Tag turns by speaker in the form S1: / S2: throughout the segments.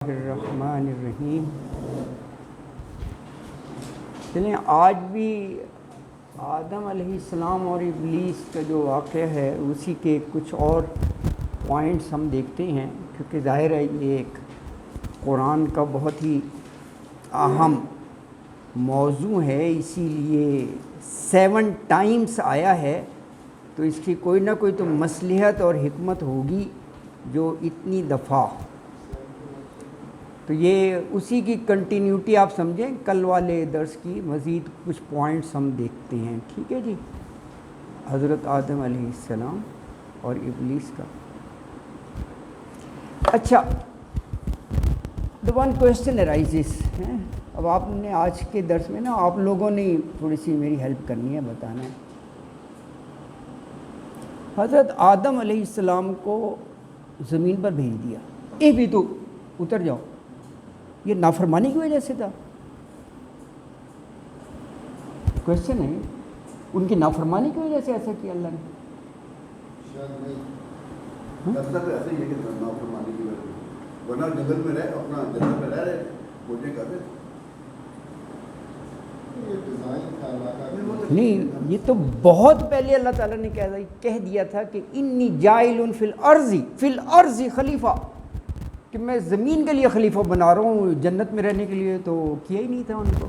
S1: الرحمن الرحیم۔ چلیں آج بھی آدم علیہ السلام اور ابلیس کا جو واقعہ ہے اسی کے کچھ اور پوائنٹس ہم دیکھتے ہیں، کیونکہ ظاہر ہے یہ ایک قرآن کا بہت ہی اہم موضوع ہے، اسی لیے 7 ٹائمز آیا ہے، تو اس کی کوئی نہ کوئی تو مصلحت اور حکمت ہوگی جو اتنی دفعہ، تو یہ اسی کی کنٹینیوٹی آپ سمجھیں، کل والے درس کی مزید کچھ پوائنٹس ہم دیکھتے ہیں، ٹھیک ہے جی۔ حضرت آدم علیہ السلام اور ابلیس کا۔ اچھا، the one question arises، اب آپ نے آج کے درس میں نا آپ لوگوں نے تھوڑی سی میری ہیلپ کرنی ہے، بتانا ہے۔ حضرت آدم علیہ السلام کو زمین پر بھیج دیا، اے بھی تو اتر جاؤ، یہ نافرمانی کی وجہ سے تھا؟ کوشچن ہے، ان کی نافرمانی کی وجہ سے ایسا کیا اللہ نے؟
S2: شاید نہیں، مطلب ایسا ہی ہے کہ نافرمانی کی وجہ سے، ورنہ جنگل میں رہے، اپنا جنگل میں رہ رہے کوشش کر رہے۔
S1: نہیں، یہ تو بہت پہلے اللہ تعالیٰ نے کہہ دیا تھا کہ انی جاعل فی الارض خلیفہ، کہ میں زمین کے لیے خلیفہ بنا رہا ہوں، جنت میں رہنے کے لیے تو کیا ہی نہیں تھا ان کو۔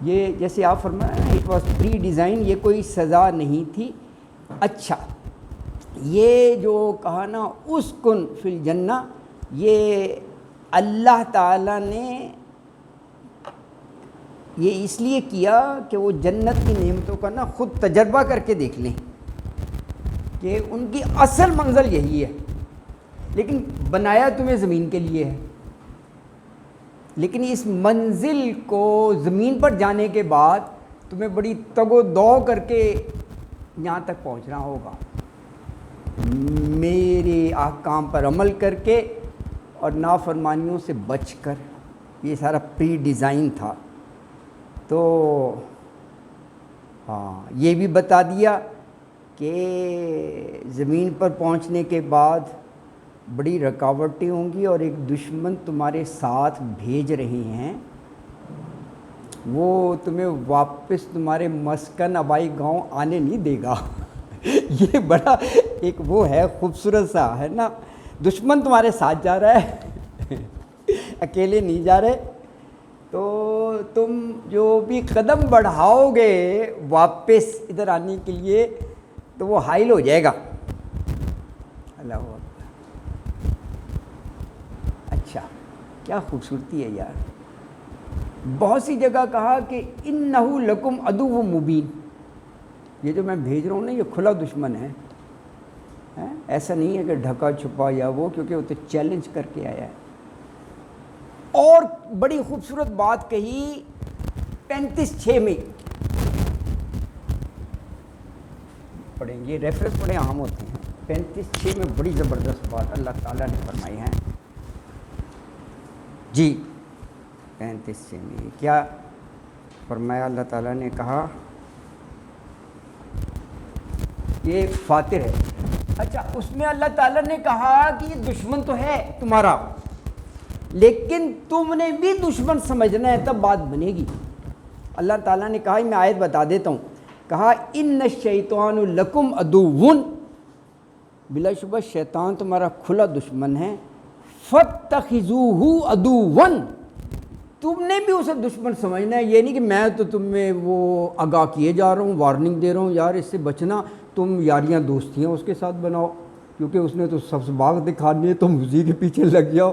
S1: یہ جیسے آپ فرمایا نا، اٹ واز پری ڈیزائن، یہ کوئی سزا نہیں تھی۔ اچھا، یہ جو کہا نا اسکن فی الجنہ، یہ اللہ تعالیٰ نے یہ اس لیے کیا کہ وہ جنت کی نعمتوں کا نا خود تجربہ کر کے دیکھ لیں کہ ان کی اصل منزل یہی ہے، لیکن بنایا تمہیں زمین کے لیے ہے، لیکن اس منزل کو زمین پر جانے کے بعد تمہیں بڑی تگ و دو کر کے یہاں تک پہنچنا ہوگا، میرے احکام پر عمل کر کے اور نافرمانیوں سے بچ کر۔ یہ سارا پری ڈیزائن تھا۔ تو ہاں، یہ بھی بتا دیا کہ زمین پر پہنچنے کے بعد بڑی رکاوٹیں ہوں گی، اور ایک دشمن تمہارے ساتھ بھیج رہے ہیں، وہ تمہیں واپس تمہارے مسکن آبائی گاؤں آنے نہیں دے گا۔ یہ بڑا ایک وہ ہے، خوبصورت سا ہے نا، دشمن تمہارے ساتھ جا رہا ہے، اکیلے نہیں جا رہے، تو تم جو بھی قدم بڑھاؤ گے واپس ادھر آنے کے لیے تو وہ حائل ہو جائے گا۔ اللہ اکبر، اچھا کیا خوبصورتی ہے یار۔ بہت سی جگہ کہا کہ انہ لکم عدو مبین، یہ جو میں بھیج رہا ہوں نا یہ کھلا دشمن ہے، ایسا نہیں ہے کہ ڈھکا چھپا یا وہ، کیونکہ وہ تو چیلنج کر کے آیا ہے۔ اور بڑی خوبصورت بات کہی 35:6 میں، پڑھیں گے، ریفرنس بڑے عام ہوتے ہیں۔ 35:6 میں بڑی زبردست بات اللہ تعالیٰ نے فرمائی ہے جی۔ 35:6 میں کیا فرمایا اللہ تعالیٰ نے؟ کہا یہ فاتر ہے۔ اچھا، اس میں اللہ تعالیٰ نے کہا کہ یہ دشمن تو ہے تمہارا، لیکن تم نے بھی دشمن سمجھنا ہے تب بات بنے گی۔ اللہ تعالیٰ نے کہا، میں آیت بتا دیتا ہوں، کہا ان الشیطان لکم عدو، بلا شبہ شیطان تمہارا کھلا دشمن ہے، فاتخذوہ عدوا، تم نے بھی اسے دشمن سمجھنا ہے۔ یہ نہیں کہ میں تو تمہیں وہ آگاہ کیے جا رہا ہوں، وارننگ دے رہا ہوں، یار اس سے بچنا، تم یاریاں دوستیاں اس کے ساتھ بناؤ، کیونکہ اس نے تو سبز باغ دکھانی ہے، تم اسی کے پیچھے لگ جاؤ۔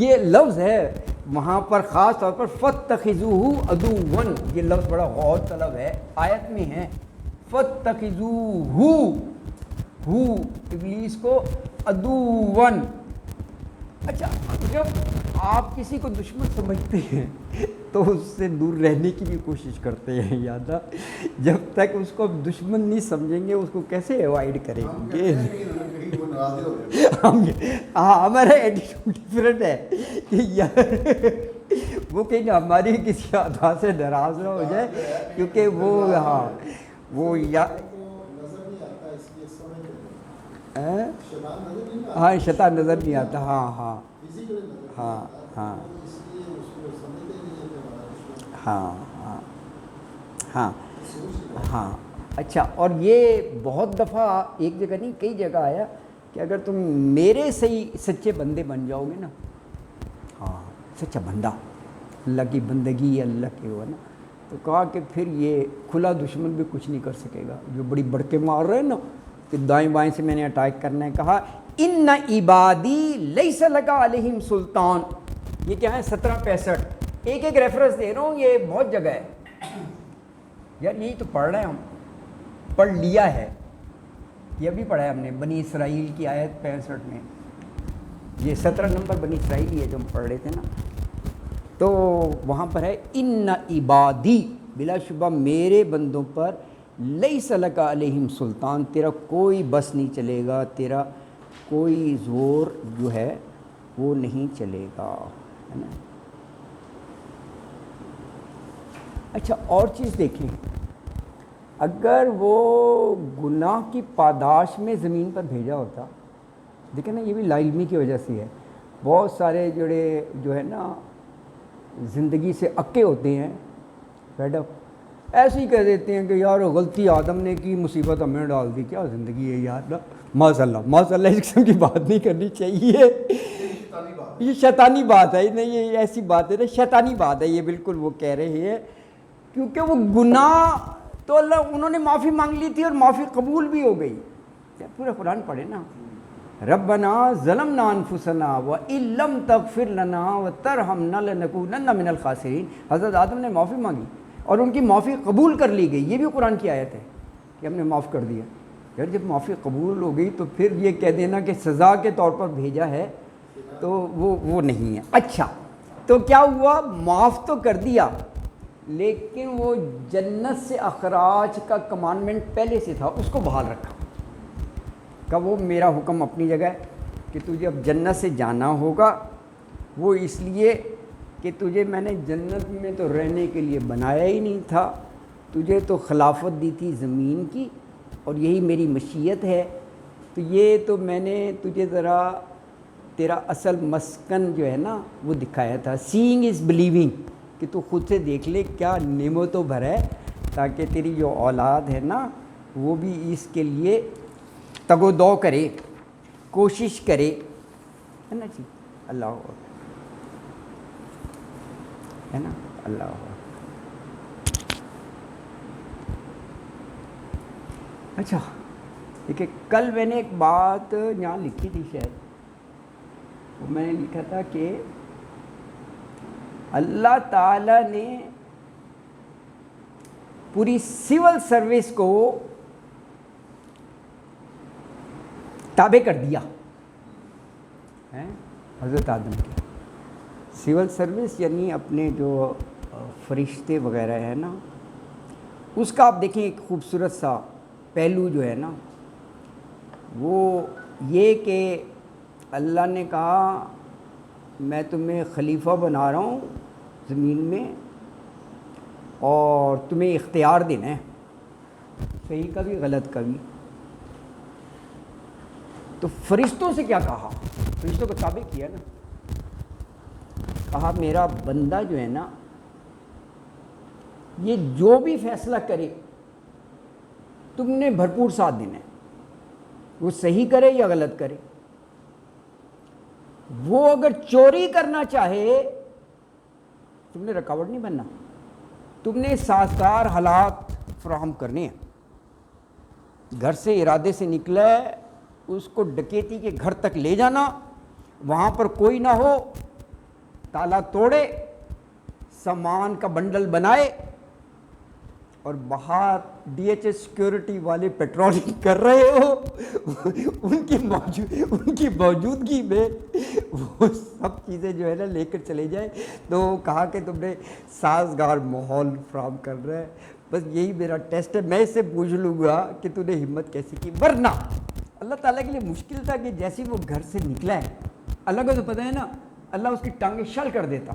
S1: یہ لفظ ہے وہاں پر خاص طور پر فاتخذوہ عدوا، یہ لفظ بڑا غور طلب ہے، آیت میں ہے فاتخذوہ، ابلیس کو عدوا۔ اچھا، جب آپ کسی کو دشمن سمجھتے ہیں تو اس سے دور رہنے کی بھی کوشش کرتے ہیں، یاد ہے، جب تک اس کو دشمن نہیں سمجھیں گے اس کو کیسے اوائڈ کریں گے؟ ہمارا ایٹیٹیوڈ ڈفرینٹ ہے کہ یار وہ کہیں ہماری کسی ادا سے ناراض نہ ہو جائے، کیونکہ وہ وہ ہاں شیطان نظر نہیں آتا، ہاں ہاں ہاں ہاں ہاں ہاں ہاں اچھا. اور یہ بہت دفعہ ایک جگہ نہیں کئی جگہ آیا کہ اگر تم میرے صحیح سچے بندے بن جاؤ گے نا, ہاں سچا بندہ, اللہ کی بندگی اللہ کے ہوا نا, تو کہا کہ پھر یہ کھلا دشمن بھی کچھ نہیں کر سکے گا. جو بڑی بڑکے مار رہے ہیں نا کہ دائیں بائیں سے میں نے اٹیک کرنا ہے, کہا ان عبادی لیس لک علیہم سلطان. یہ کیا ہے 1765, ایک ایک ریفرنس دے رہا ہوں, یہ بہت جگہ ہے یار. یہی تو پڑھ رہے ہیں ہم, پڑھ لیا ہے, یہ بھی پڑھا ہے ہم نے بنی اسرائیل کی آیت 65 میں. یہ 17 نمبر بنی اسرائیل ہی ہے جو ہم پڑھ رہے تھے نا, تو وہاں پر ہے ان عبادی, بلا شبہ میرے بندوں پر, لیس لک علیہم سلطان, تیرا کوئی بس نہیں چلے گا, تیرا کوئی زور جو ہے وہ نہیں چلے گا, ہے نا. اچھا اور چیز دیکھیں, اگر وہ گناہ کی پاداش میں زمین پر بھیجا ہوتا, دیکھیں نا یہ بھی لا علمی کی وجہ سے ہے. بہت سارے جو ہے نا زندگی سے اکے ہوتے ہیں, فیڈ اپ, ایسے ہی کہہ دیتے ہیں کہ یار غلطی آدم نے کی, مصیبت ہمیں ڈال دی, کیا زندگی ہے یار. ماشاء اللہ اس قسم کی بات نہیں کرنی چاہیے, یہ شیطانی بات ہے. نہیں یہ ایسی بات ہے نا, شیطانی بات ہے یہ, بالکل وہ کہہ رہے ہیں کیونکہ وہ گناہ تو اللہ انہوں نے معافی مانگ لی تھی اور معافی قبول بھی ہو گئی. پورا قرآن پڑھے نا, ربنا ظلمنا انفسنا وان لم تغفر لنا وترحمنا لنکونن من الخاسرین. حضرت آدم نے معافی مانگی اور ان کی معافی قبول کر لی گئی. یہ بھی قرآن کی آیت ہے کہ ہم نے معاف کر دیا. یار جب معافی قبول ہو گئی تو پھر یہ کہہ دینا کہ سزا کے طور پر بھیجا ہے تو وہ نہیں ہے. اچھا تو کیا ہوا, معاف تو کر دیا, لیکن وہ جنت سے اخراج کا کمانڈمنٹ پہلے سے تھا, اس کو بحال رکھا. کہ وہ میرا حکم اپنی جگہ ہے کہ تجھے اب جنت سے جانا ہوگا, وہ اس لیے کہ تجھے میں نے جنت میں تو رہنے کے لیے بنایا ہی نہیں تھا, تجھے تو خلافت دی تھی زمین کی, اور یہی میری مشیت ہے. تو یہ تو میں نے تجھے ذرا تیرا اصل مسکن جو ہے نا وہ دکھایا تھا. سینگ از بلیونگ, کہ تو خود سے دیکھ لے کیا نعمتوں بھر ہے, تاکہ تیری جو اولاد ہے نا وہ بھی اس کے لیے تگ و دو کرے, کوشش کرے, ہے نا جی. اللہ ہو, ہے نا, اللہ ہو. اچھا دیکھیں, کل میں نے ایک بات یہاں لکھی تھی شاید, وہ میں نے لکھا تھا کہ اللہ تعالیٰ نے پوری سول سروس کو تابع کر دیا ہے حضرت آدم کے. سول سروس یعنی اپنے جو فرشتے وغیرہ ہے نا, اس کا آپ دیکھیں ایک خوبصورت سا پہلو جو ہے نا وہ یہ کہ اللہ نے کہا میں تمہیں خلیفہ بنا رہا ہوں زمین میں, اور تمہیں اختیار دینا ہے, صحیح کا بھی غلط کا بھی. تو فرشتوں سے کیا کہا, فرشتوں کو تابع کیا نا, کہا میرا بندہ جو ہے نا یہ جو بھی فیصلہ کرے تم نے بھرپور ساتھ دینا ہے, وہ صحیح کرے یا غلط کرے. وہ اگر چوری کرنا چاہے تم نے رکاوٹ نہیں بننا, تم نے سازگار حالات فراہم کرنے ہیں. گھر سے ارادے سے نکلا ہے, اس کو ڈکیتی کے گھر تک لے جانا, وہاں پر کوئی نہ ہو, تالا توڑے, سامان کا بنڈل بنائے, اور باہر ڈی ایچ ایس سیکورٹی والے پیٹرولنگ کر رہے ہو, ان کی موجودگی میں وہ سب چیزیں جو ہے نا لے کر چلے جائے. تو کہا کہ تم نے سازگار ماحول فراہم کر رہا ہے, بس یہی میرا ٹیسٹ ہے, میں اس سے پوچھ لوں گا کہ تو نے ہمت کیسی کی. ورنہ اللہ تعالیٰ کے لیے مشکل تھا کہ جیسے وہ گھر سے نکلا ہے, اللہ کو تو پتہ ہے نا, اللہ اس کی ٹانگیں شل کر دیتا.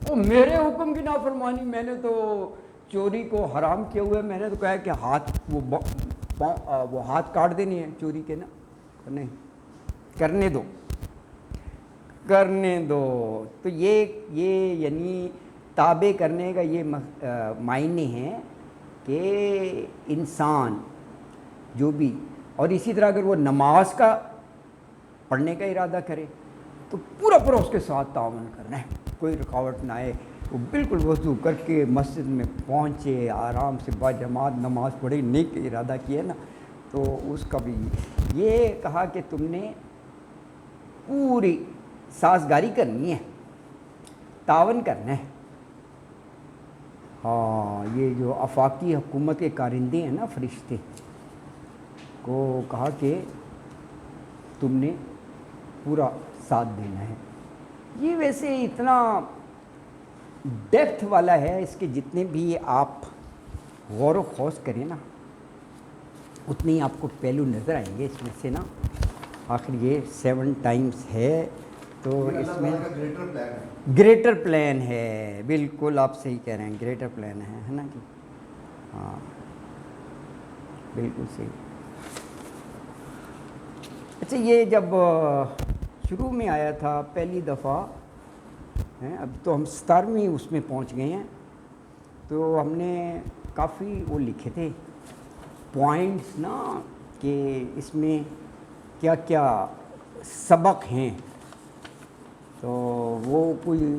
S1: وہ میرے حکم کی نافرمانی, میں نے تو چوری کو حرام کیا ہوا ہے, میں نے تو کہا ہے کہ ہاتھ وہ ہاتھ کاٹ دینے ہیں چوری کے نا, نہیں کرنے دو. کرنے دو. تو یہ یعنی تابع کرنے کا یہ معنی ہے کہ انسان جو بھی, اور اسی طرح اگر وہ نماز کا پڑھنے کا ارادہ کرے تو پورا اس کے ساتھ تعاون کرنا ہے, کوئی رکاوٹ نہ آئے, وہ بالکل وضو کر کے مسجد میں پہنچے, آرام سے با جماعت نماز پڑھے, نیک ارادہ کیا نا, تو اس کا بھی یہ کہا کہ تم نے پوری سازگاری کرنی ہے, تعاون کرنا ہے. ہاں, یہ جو آفاقی حکومت کے کارندے ہیں نا فرشتے, کو کہا کہ تم نے پورا ساتھ دینا ہے. یہ ویسے اتنا ڈیپتھ والا ہے, اس کے جتنے بھی آپ غور و خوض کریں نا اتنے ہی آپ کو پہلو نظر آئیں گے اس میں سے نا. آخر یہ 7 ٹائمز ہے تو اس میں گریٹر پلان ہے. بالکل آپ صحیح کہہ رہے ہیں, گریٹر پلان ہے نا جی. ہاں بالکل صحیح. اچھا, یہ جب شروع میں آیا تھا پہلی دفعہ, اب تو ہم 17ویں اس میں پہنچ گئے ہیں, تو ہم نے کافی وہ لکھے تھے پوائنٹس نا کہ اس میں کیا کیا سبق ہیں, تو وہ کوئی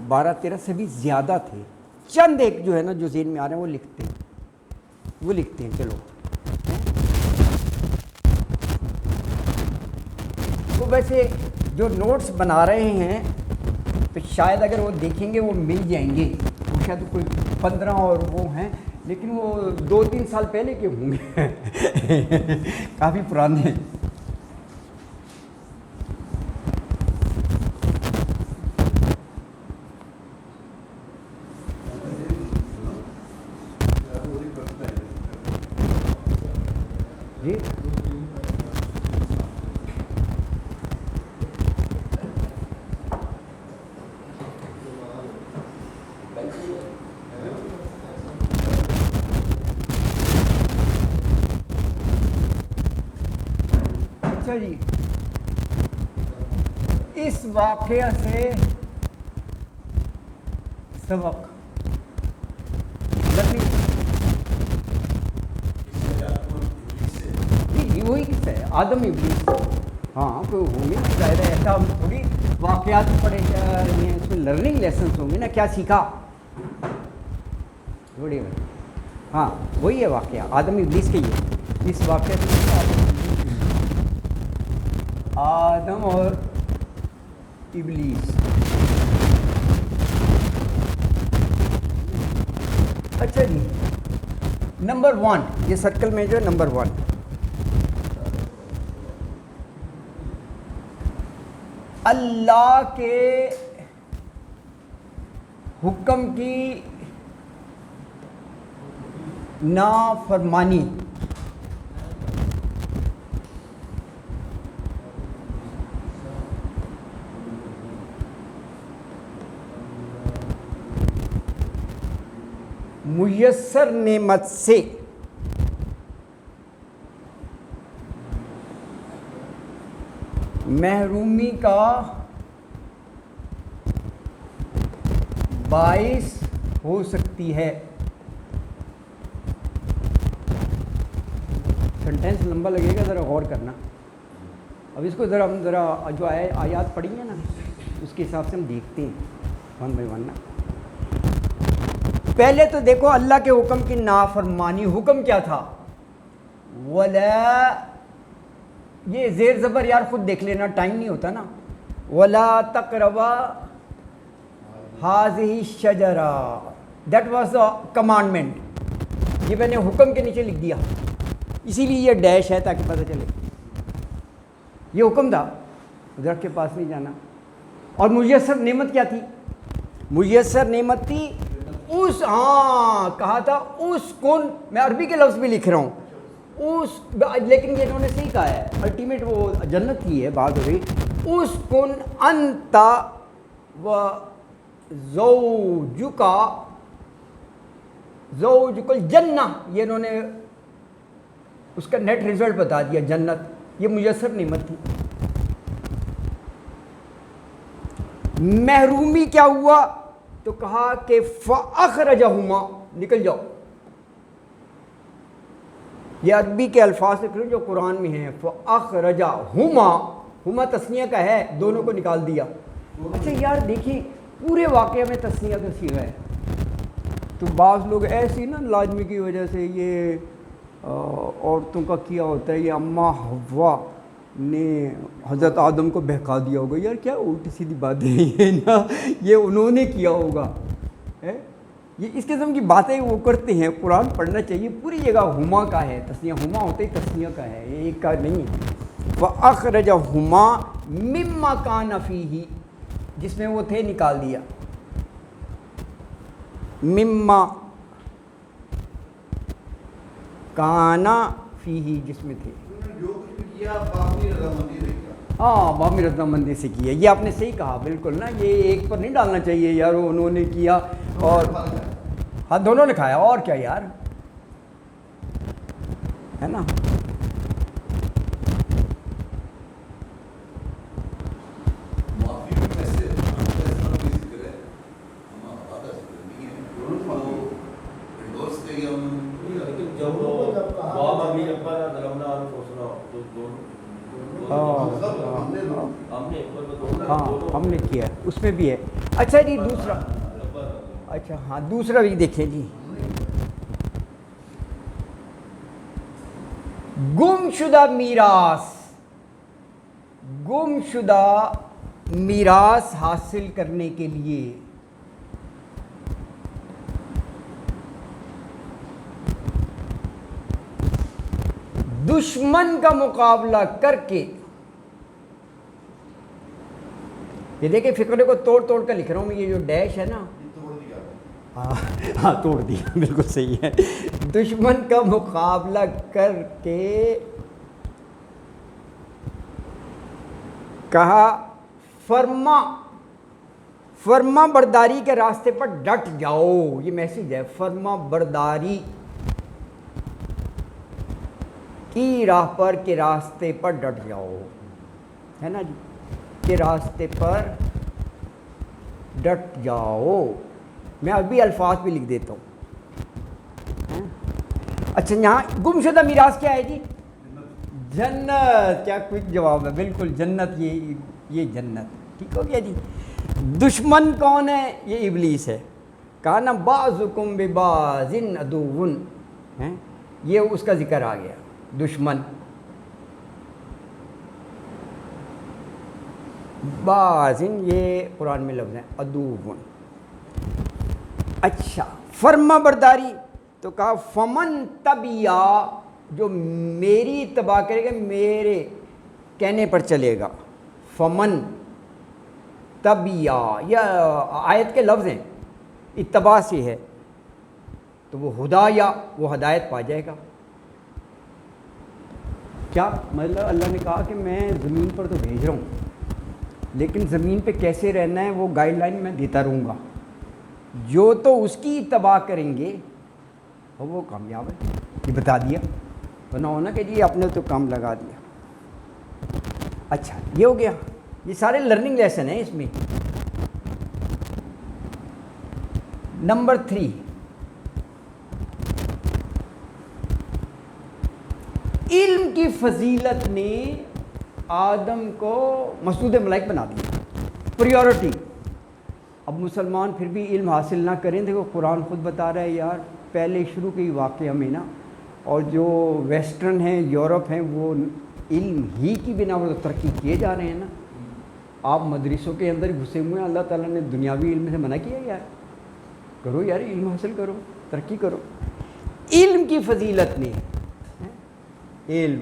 S1: 12-13 سے بھی زیادہ تھے. چند ایک جو ہے نا جو ذہن میں آ رہے ہیں وہ لکھتے ہیں. چلو, تو ویسے جو نوٹس بنا رہے ہیں تو شاید اگر وہ دیکھیں گے وہ مل جائیں گے, وہ شاید کوئی 15 اور وہ ہیں, لیکن وہ 2-3 سال پہلے کے ہوں گے, کافی پرانے. جی اچھا جی, اس واقعہ سے سبق وہی قصہ ہے آدم ابلیس. ہاں تو ہوں گے ظاہر ہے, ایسا ہم تھوڑی واقعات پڑھے جا رہے ہیں, اس میں لرننگ لیسنس ہوں گے نا, کیا سیکھا تھوڑی. ہاں وہی ہے واقعہ آدم ابلیس کے. یہ اس واقعہ سے آدم اور ابلیس. اچھا جی, نمبر 1 یہ سرکل میں جو نمبر 1, اللہ کے حکم کی نافرمانی. میسر نعمت سے محرومی کا باعث ہو سکتی ہے. سینٹینس لمبا لگے گا, ذرا غور کرنا. اب اس کو ہم جو آیات پڑھی ہیں نا اس کے حساب سے ہم دیکھتے ہیں 1 بائی 1 نا. پہلے تو دیکھو اللہ کے حکم کی نافرمانی. حکم کیا تھا؟ ولا, یہ زیر زبر یار خود دیکھ لینا, ٹائم نہیں ہوتا نا. ولا تقربا هذه الشجرہ, دیٹ واز دا کمانڈمنٹ. یہ میں نے حکم کے نیچے لکھ دیا, اسی لیے یہ ڈیش ہے تاکہ پتہ چلے یہ حکم تھا, درخت کے پاس نہیں جانا. اور میسر نعمت کیا تھی؟ میسر نعمت تھی اس, ہاں کہا تھا اس کن, میں عربی کے لفظ بھی لکھ رہا ہوں اس, لیکن یہ انہوں نے صحیح کہا ہے, الٹیمیٹ وہ جنت کی ہے بات ہو رہی. اس کن انتا و زوجکا الجنہ, یہ انہوں نے اس کا نیٹ رزلٹ بتا دیا جنت. یہ میسر نعمت تھی. محرومی کیا ہوا؟ تو کہا کہ فَأَخْرَجَهُمَا، نکل جاؤ. یہ عربی کے الفاظ سے جو قرآن میں ہیں. فَأَخْرَجَهُمَا، ہما تثنیہ کا ہے، دونوں کو نکال دیا. اچھا یار دیکھیں پورے واقعہ میں تثنیہ کا صیغہ ہے. تو بعض لوگ ایسی نا لازمی کی وجہ سے یہ عورتوں کا کیا ہوتا ہے، یہ اماں حوا نے حضرت آدم کو بہکا دیا ہوگا. یار کیا الٹی سیدھی بات ہے یہ نا، یہ انہوں نے کیا ہوگا. یہ اس قسم کی باتیں وہ کرتے ہیں. قرآن پڑھنا چاہیے. پوری جگہ ہما کا ہے تثنیہ، ہما ہوتے ہی تثنیہ کا ہے، یہ ایک کا نہیں ہے. فَأَخْرَجَهُمَا مِمَّا كَانَ فِيهِ، جس میں وہ تھے نکال دیا. مما کانا فیہ، جس میں تھے.
S2: جو کچھ بھی کیا باقی رضامندی سے کیا.
S1: ہاں بامی رضامندی سے کیا. یہ آپ نے صحیح کہا بالکل نا. یہ ایک پر نہیں ڈالنا چاہیے یار انہوں نے کیا اور ہاں دونوں نے کھایا اور کیا یار، ہے نا. ہاں ہم نے کیا اس میں بھی ہے. اچھا جی دوسرا، اچھا ہاں دوسرا بھی دیکھیں جی. گم شدہ میراث، گم شدہ میراث حاصل کرنے کے لیے دشمن کا مقابلہ کر کے، یہ دیکھیں فقرے کو توڑ توڑ کر لکھ رہا ہوں میں. یہ جو ڈیش ہے نا، ہاں توڑ دیا، بالکل صحیح ہے. دشمن کا مقابلہ کر کے کہا فرما برداری کے راستے پر ڈٹ جاؤ. یہ میسیج ہے، فرما برداری کی راہ پر کے راستے پر ڈٹ جاؤ، ہے نا جی، کے راستے پر ڈٹ جاؤ. میں ابھی الفاظ بھی لکھ دیتا ہوں. اچھا یہاں گم شدہ میراث کیا ہے جی؟ جنت. کیا کچھ جواب ہے، بالکل جنت. یہ جنت ٹھیک ہو گیا جی. دشمن کون ہے؟ یہ ابلیس ہے. کانا بعضکم ببعض عدو، یہ اس کا ذکر آ گیا. دشمن بعضن، یہ قرآن میں لفظ ہے عدوون. اچھا فرما برداری تو کہا فمن تبیا، جو میری اتباع کرے گا، میرے کہنے پر چلے گا. فمن تبیا، یہ آیت کے لفظ ہیں، اتباع سے ہے، تو وہ ہدا یا وہ ہدایت پا جائے گا. کیا مطلب؟ اللہ نے کہا کہ میں زمین پر تو بھیج رہا ہوں، لیکن زمین پہ کیسے رہنا ہے وہ گائیڈ لائن میں دیتا رہوں گا. جو تو اس کی اتباع کریں گے وہ کامیاب ہے. یہ بتا دیا، ورنہ ہونا کہ جی آپ نے تو کام لگا دیا. اچھا یہ ہو گیا. یہ سارے لرننگ لیسن ہیں اس میں. نمبر 3، علم کی فضیلت نے آدم کو مسعود ملائک بنا دیا. پریورٹی. اب مسلمان پھر بھی علم حاصل نہ کریں. دیکھو قرآن خود بتا رہا ہے یار، پہلے شروع کے واقعہ میں نا، اور جو ویسٹرن ہیں، یورپ ہیں، وہ علم ہی کی بنا پر ترقی کیے جا رہے ہیں نا. آپ مدرسوں کے اندر گھسے ہوئے ہیں. اللہ تعالیٰ نے دنیاوی علم سے منع کیا یار. کرو یار علم حاصل کرو، ترقی کرو. علم کی فضیلت نے، علم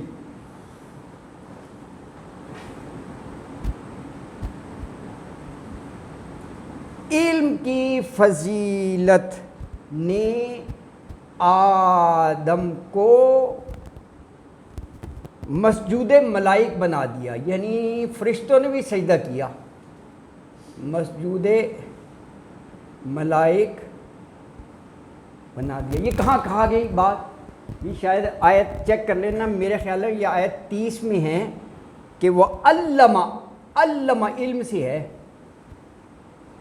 S1: علم کی فضیلت نے آدم کو مسجود ملائک بنا دیا. یعنی فرشتوں نے بھی سجدہ کیا. مسجود ملائک بنا دیا. یہ کہاں کہا گئی بات؟ یہ شاید آیت چیک کر لینا. میرے خیال ہے یہ آیت 30 میں ہے کہ وہ علم علم سے ہے.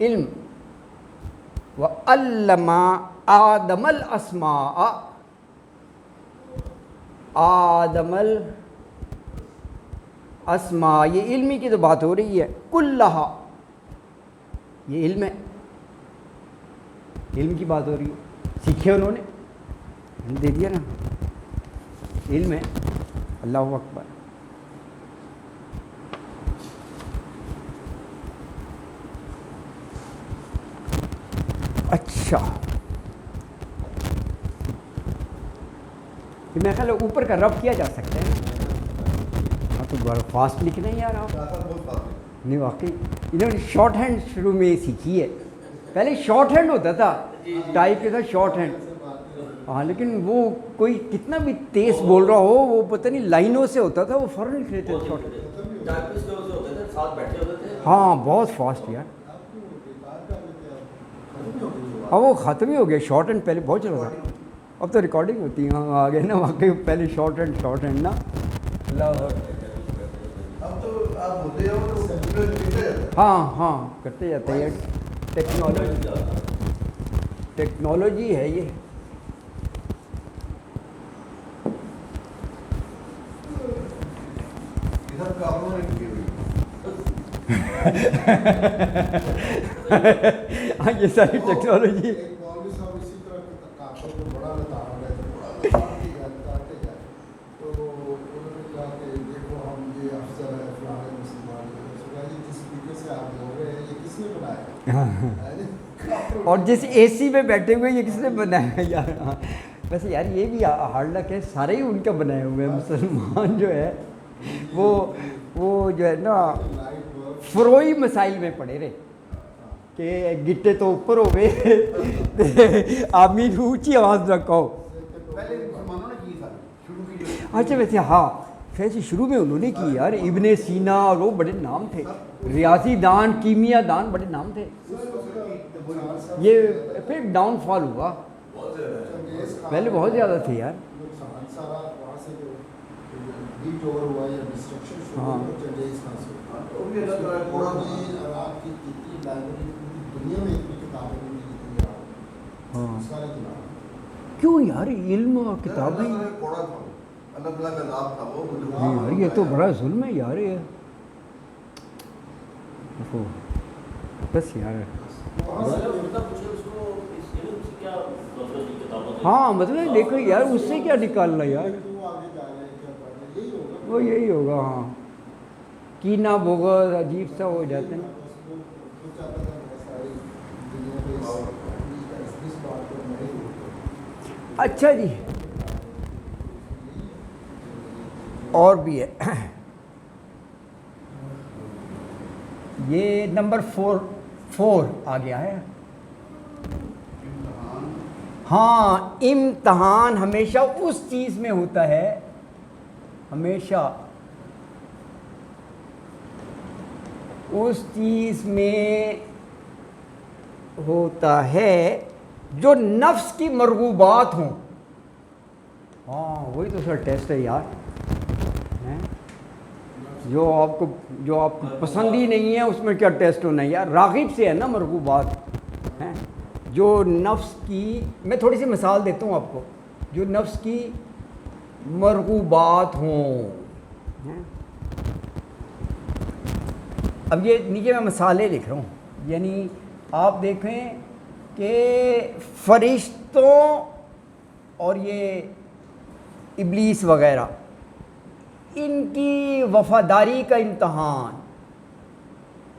S1: علم وعلم آدم الاسماء، آدم الاسماء، یہ علمی کی تو بات ہو رہی ہے، کلہا یہ علم ہے، علم کی بات ہو رہی ہے، سیکھے انہوں نے، دے دیا نا، علم ہے۔ اللہ اکبر۔ اچھا یہ میرا خیال ہے اوپر کا رب کیا جا سکتا ہے، ہاں تو بڑا فاسٹ لکھنا ہے یار آپ، نہیں واقعی انہوں نے شارٹ ہینڈ شروع میں سیکھی ہے، پہلے شارٹ ہینڈ ہوتا تھا ٹائپ کے ساتھ شارٹ ہینڈ، ہاں لیکن وہ کوئی کتنا بھی تیز بول رہا ہو وہ پتہ نہیں لائنوں سے ہوتا تھا، وہ فوراً لکھ لیتے تھے شارٹ ہینڈ، ہاں بہت فاسٹ یار، ہاں وہ ختم ہی ہو گیا، شارٹ ہینڈ پہلے بہت چلا تھا، اب تو ریکارڈنگ ہوتی ہے، ہاں آگے نا واقعی پہلے شارٹ ہینڈ نا، اللہ ہاں کرتے جاتے ہیں، ٹیکنالوجی ہے یہ۔ ہاں یہ ساری ٹیکنالوجی، اور جس اے سی میں بیٹھے ہوئے یہ کس نے بنایا یار، ویسے یار یہ بھی ہارڈ لک ہے، سارے ہی ان کا بنائے ہوئے ہیں، مسلمان جو ہے وہ جو ہے نا فروئی مسائل میں پڑے رہے کہ گٹے تو اوپر ہو گئے، آمین اونچی آواز نہ کہو، اچھا ویسے ہاں ویسے شروع میں انہوں نے کی یار، ابن سینا اور وہ بڑے نام تھے، ریاضی دان کیمیا دان بڑے نام تھے، یہ پھر ڈاؤن فال ہوا، پہلے بہت زیادہ تھے یار، ہاں کیوں یار علم اور کتابیں، یار یہ تو بڑا ظلم ہے یار، یہ بس یار، ہاں مطلب دیکھو یار اس سے کیا نکالنا یار، وہ یہی ہوگا، ہاں کینہ بغض عجیب سا ہو جاتے ہیں۔ اچھا جی اور بھی ہے، یہ نمبر 4 آ گیا ہے، ہاں امتحان ہمیشہ اس چیز میں ہوتا ہے، ہمیشہ اس چیز میں ہوتا ہے جو نفس کی مرغوبات ہوں، ہاں وہی تو سر ٹیسٹ ہے یار، جو آپ کو پسند ہی نہیں ہے اس میں کیا ٹیسٹ ہونا ہے یار، راغب سے ہے نا مرغوبات ہیں، جو نفس کی، میں تھوڑی سی مثال دیتا ہوں آپ کو، جو نفس کی مرغوبات ہوں، اب یہ نیچے میں مثالیں لکھ رہا ہوں، یعنی آپ دیکھیں کہ فرشتوں اور یہ ابلیس وغیرہ ان کی وفاداری کا امتحان،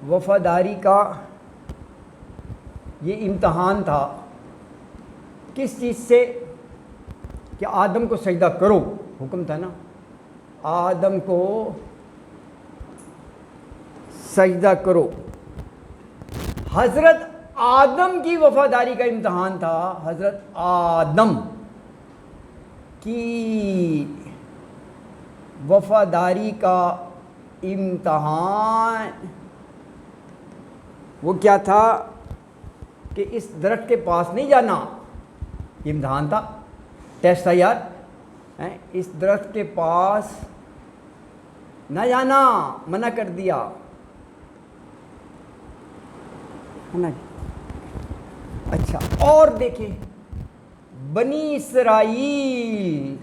S1: وفاداری کا یہ امتحان تھا کس چیز سے، کہ آدم کو سجدہ کرو، حکم تھا نا، آدم کو سجدہ کرو، حضرت آدم کی وفاداری کا امتحان تھا، حضرت آدم کی وفاداری کا امتحان وہ کیا تھا کہ اس درخت کے پاس نہیں جانا، یہ امتحان تھا، ٹیسٹ تھا یار، اس درخت کے پاس نہ جانا، منع کر دیا، ہے نا. اچھا اور دیکھیں بنی اسرائیل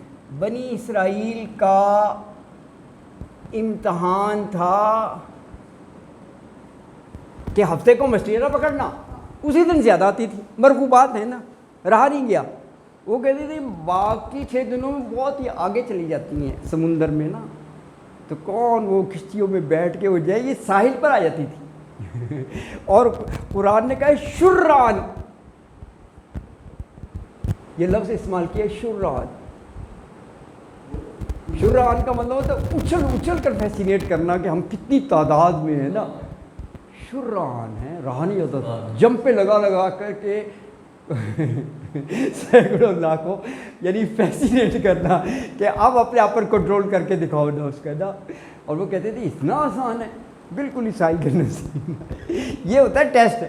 S1: کا امتحان تھا کہ ہفتے کو مچھلی نہ پکڑنا. اسی دن زیادہ آتی تھی, مرغوبات ہیں نا, رہا نہیں گیا. وہ کہتی تھی باقی 6 دنوں میں بہت ہی آگے چلی جاتی ہیں سمندر میں نا, تو کون وہ کشتیوں میں بیٹھ کے وہ جائے, یہ ساحل پر آ جاتی تھی. اور قرآن نے کہا شرعان, یہ لفظ استعمال کیا شرعان. شرعان کا مطلب ہوتا ہے اچھل اچھل کر فیسینیٹ کرنا کہ ہم کتنی تعداد میں ہیں نا. شرعان ہے, رہا نہیں ہوتا تھا, جمپ پہ لگا کر کے سینکڑوں لاکھوں, یعنی فیسینیٹ کرنا کہ اب اپنے آپ پر کنٹرول کر کے دکھاؤ نا اس کا نا. اور وہ کہتے تھے اتنا آسان ہے, بالکل عیسائی کا نصیب. یہ ہوتا ہے ٹیسٹ.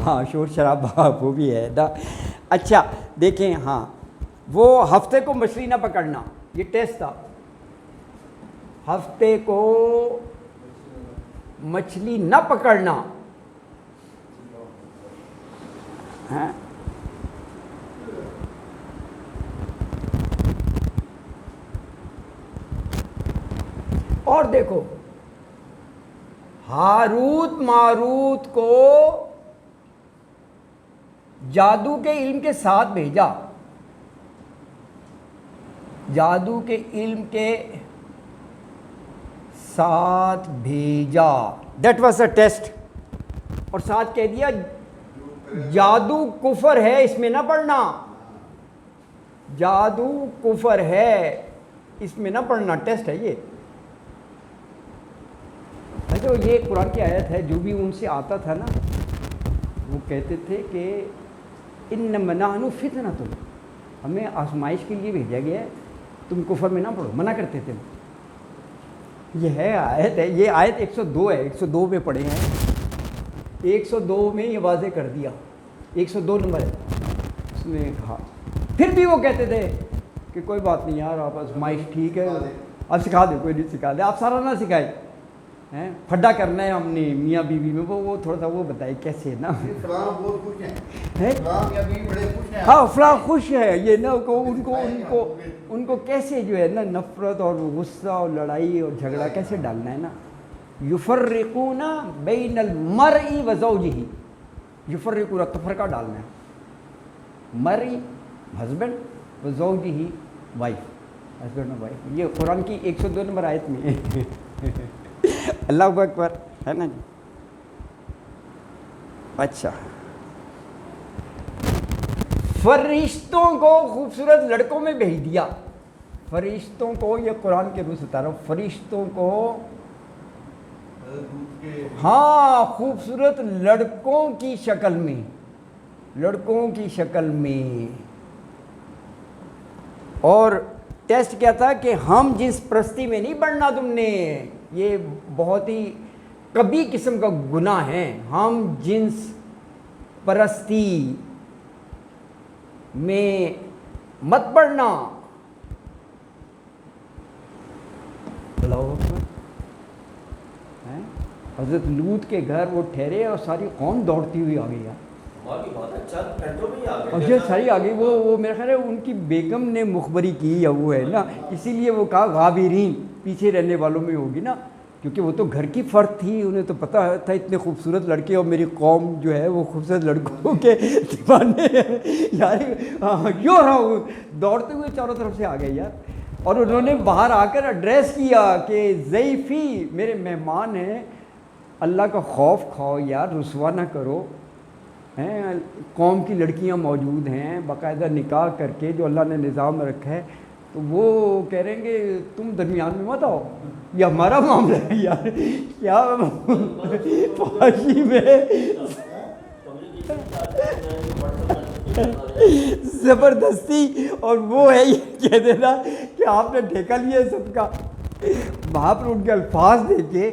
S1: ہاں شور شرابہ وہ بھی ہے نا. اچھا دیکھیں, ہاں وہ ہفتے کو مچھلی نہ پکڑنا, یہ ٹیسٹ تھا. ہفتے کو مچھلی نہ پکڑنا ہے. اور دیکھو ہاروت ماروت کو جادو کے علم کے ساتھ بھیجا, جادو کے علم کے ساتھ بھیجا. That was a test. اور ساتھ کہہ دیا جادو کفر ہے, اس میں نہ پڑھنا, جادو کفر ہے اس میں نہ پڑھنا, ٹیسٹ ہے یہ. تو یہ قرآن کی آیت ہے, جو بھی ان سے آتا تھا نا وہ کہتے تھے کہ انما نحن فتنۃ, ہمیں آزمائش کے لیے بھیجا گیا ہے, تم کفر میں نہ پڑھو, منع کرتے تھے. یہ ہے آیت ہے, یہ آیت 102 ہے, 102 میں پڑھے ہیں, 102 میں یہ واضح کر دیا, 102 نمبر ہے اس میں کہا. پھر بھی وہ کہتے تھے کہ کوئی بات نہیں یار, آپ آزمائش ٹھیک ہے, آپ سکھا دیں, کوئی نہیں سکھا دے, آپ سارا نہ سکھائے, پھڈا کرنا ہے ہم نے میاں بیوی میں, وہ تھوڑا سا وہ بتائے کیسے نا. ہاں فلاں خوش ہے یہ نا, ان کو کیسے جو ہے نا نفرت اور غصہ اور لڑائی اور جھگڑا کیسے ڈالنا ہے نا. یفرقون بین المرء و زوجہ, یفرقون تفرقہ ڈالنا ہے, مرء ہسبینڈ و زوجہ وائف, ہسبینڈ اور وائف. یہ قرآن کی 102 نمبر آیت میں ہے. اللہ اکبر, ہے نا جی. اچھا فرشتوں کو خوبصورت لڑکوں میں بھیج دیا, فرشتوں کو, یہ قرآن کے روح سے بتا رہا ہوں, فرشتوں کو ہاں خوبصورت لڑکوں کی شکل میں, لڑکوں کی شکل میں. اور ٹیسٹ کیا تھا کہ ہم جنس پرستی میں نہیں پڑھنا تم نے, یہ بہت ہی کبھی قسم کا گناہ ہے. ہم جنس پرستی میں مت پڑھنا. اللہ اکبر. حضرت لوط کے گھر وہ ٹھہرے اور ساری قوم دوڑتی ہوئی آ گئی یار, اچھا ساری آ گئی. وہ میرا خیال ہے ان کی بیگم نے مخبری کی یا وہ ہے نا, اسی لیے وہ کہا غابرین, پیچھے رہنے والوں میں ہوگی نا, کیونکہ وہ تو گھر کی فرد تھی, انہیں تو پتہ تھا اتنے خوبصورت لڑکے اور میری قوم جو ہے وہ خوبصورت لڑکوں کے دیوانے یار. یوں رہا ہوں, دوڑتے ہوئے چاروں طرف سے آ گئے یار. اور انہوں نے باہر آ کر ایڈریس کیا کہ ضیفی, میرے مہمان ہیں, اللہ کا خوف کھاؤ یار, رسوا نہ کرو. قوم کی لڑکیاں موجود ہیں باقاعدہ نکاح کر کے جو اللہ نے نظام رکھا ہے, تو وہ کہہ رہے ہیں کہ تم درمیان میں مت آؤ, یہ ہمارا معاملہ ہے یار. کیا فحاشی میں زبردستی, اور وہ ہے یہ کہہ دینا کہ آپ نے ٹھیکہ لیا ہے سب کا. وہاں پر ان کے الفاظ دیکھے,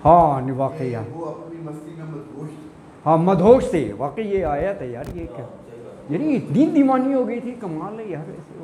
S1: ہاں واقعی, ہاں مدہوش تھے واقعی. یہ آیا تھا یار, یہ کیا یعنی اتنی دیوانی ہو گئی تھی, کمال ہے یار. ایسے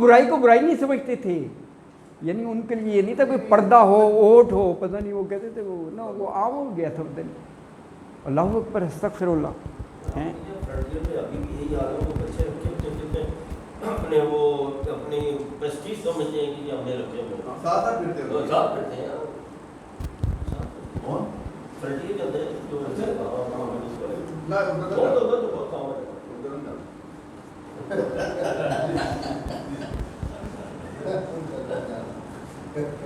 S1: برائی کو برائی نہیں سمجھتے تھے، یعنی ان کے لیے یہ نہیں تھا کوئی پردہ ہو، اوٹ ہو، پتہ نہیں وہ کہتے تھے وہ نا، وہ عام ہو گیا تھا دن. اللہ اکبر، استغفر اللہ ہیں.
S3: ابھی بھی یہی حال ہے، وہ بچے رکھے ہوتے ہیں اپنے، وہ اپنی پریسٹیج سمجھتے ہیں کہ ہم نے رکھے ہوئے ہیں،
S2: ساتھ ساتھ پھرتے ہیں،
S3: ساتھ پڑھتے ہیں.
S2: کون
S3: فرنٹیئر کے اندر جو
S2: نہ ان کا
S3: بہت کام ہے.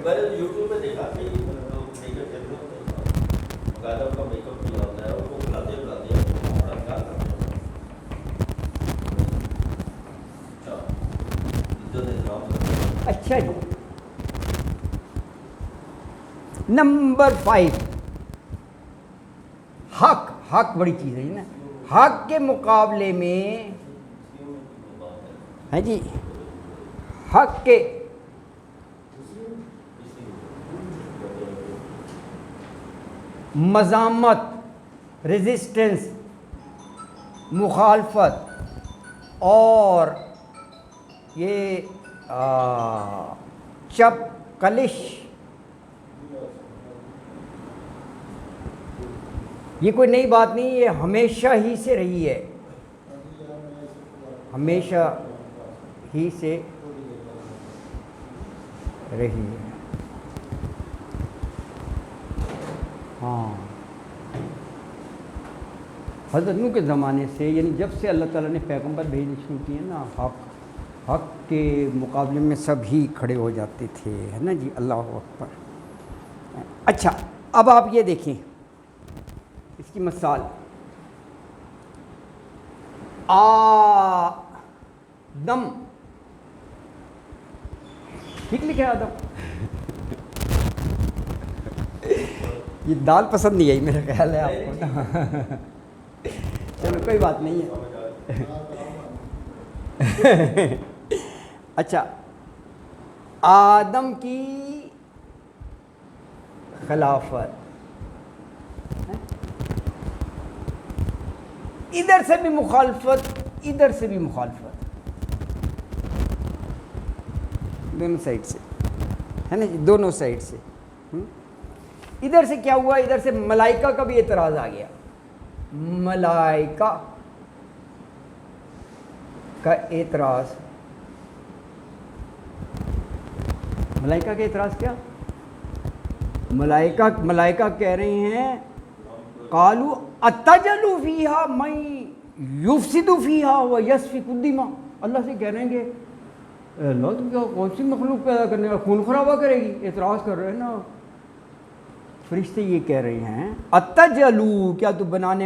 S3: میں نے یوٹیوب میں دیکھا کہ لوگ میک اپ کرتے ہوتے ہیں، باقاعدہ ان کا میک اپ کیا ہوتا ہے، اور وہ بلاتے ہیں بڑا کیا کرتے ہیں.
S1: اچھا جی، نمبر 5، حق. حق بڑی چیز ہے نا. حق کے مقابلے میں ہے جی، حق کے مزاحمت، ریزسٹنس، مخالفت اور یہ چپ کلش، یہ کوئی نئی بات نہیں، یہ ہمیشہ ہی سے رہی ہے، ہمیشہ ہی سے رہی ہے. ہاں، حضرت نوح کے زمانے سے، یعنی جب سے اللہ تعالیٰ نے پیغمبر بھیجنے شروع کیے نا، حق کے مقابلے میں سب ہی کھڑے ہو جاتے تھے، ہے نا جی. اللہ اکبر. اچھا، اب آپ یہ دیکھیں اس کی مثال. آدم، ٹھیک لکھا ہے آدم؟ یہ دال پسند نہیں آئی میرا خیال ہے آپ کو. چلو کوئی بات نہیں ہے. اچھا، آدم کی خلافت، ادھر سے بھی مخالفت، ادھر سے بھی مخالفت، دونوں سائڈ سے، ہے نا جی، دونوں سائڈ سے. ادھر سے کیا ہوا؟ ادھر سے ملائکہ کا بھی اعتراض آ گیا. ملائکہ کا اعتراض، ملائکہ کا اعتراض کیا؟ ملائکہ کہہ رہے ہیں قالوا اتجعل فیہا من یفسد فیہا ویسفک الدماء. اللہ سے کہہ رہے ہیں کہ اللہ تو کیا کون سی مخلوق پیدا کرنے والا خون خرابہ کرے گی؟ اعتراض کر رہے ہیں نا فرشتے. یہ کہہ رہے ہیں اتجعل، کیا تو بنانے